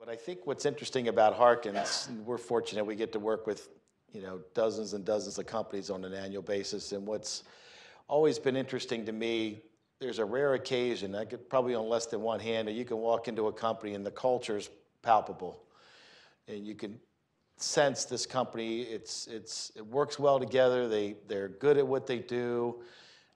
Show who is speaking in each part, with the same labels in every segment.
Speaker 1: And I think what's interesting about Harkins, and we're fortunate we get to work with, dozens and dozens of companies on an annual basis. And what's always been interesting to me, there's a rare occasion, I could probably on less than one hand, that you can walk into a company and the culture's palpable. And you can sense this company, it works well together, they're good at what they do.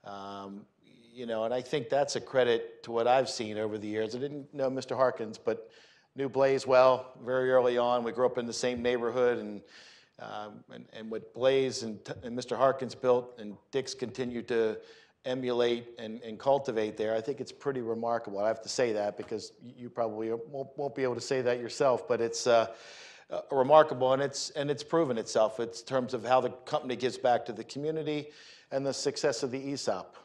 Speaker 1: And I think that's a credit to what I've seen over the years. I didn't know Mr. Harkins, but knew Blaze well very early on. We grew up in the same neighborhood, and what Blaze and Mr. Harkins built and Dick's continued to emulate and cultivate there, I think it's pretty remarkable. I have to say that because you probably won't be able to say that yourself, but it's remarkable, and it's proven itself in terms of how the company gives back to the community and the success of the ESOP.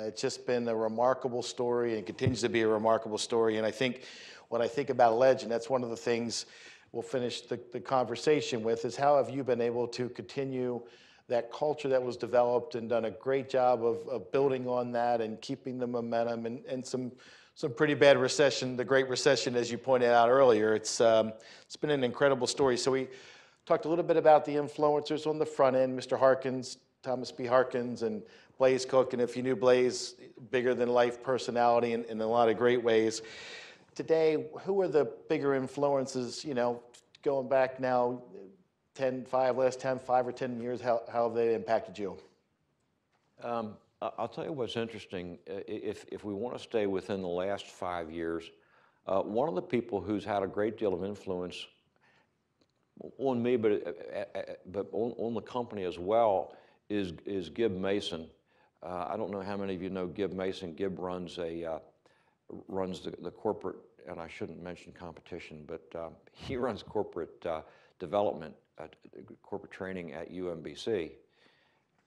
Speaker 1: It's just been a remarkable story and continues to be a remarkable story. And I think when I think about legend, that's one of the things we'll finish the conversation with is how have you been able to continue that culture that was developed and done a great job of building on that and keeping the momentum and some pretty bad recession, the Great Recession, as you pointed out earlier. It's been an incredible story. So we talked a little bit about the influencers on the front end, Mr. Harkins, Thomas B. Harkins, and Blaze Cook. And if you knew Blaze, bigger than life personality in a lot of great ways. Today, who are the bigger influences, going back now, last 5 or 10 years, how have they impacted you?
Speaker 2: I'll tell you what's interesting. If we want to stay within the last 5 years, one of the people who's had a great deal of influence on me, but on the company as well, is Gib Mason. I don't know how many of you know Gib Mason. Gib runs the corporate, and I shouldn't mention competition, but he runs corporate development, corporate training at UMBC.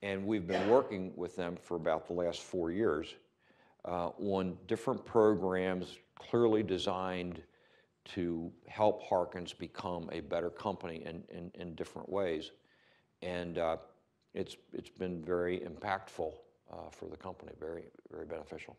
Speaker 2: And we've been working with them for about the last 4 years on different programs clearly designed to help Harkins become a better company in different ways. And it's been very impactful for the company, very, very beneficial.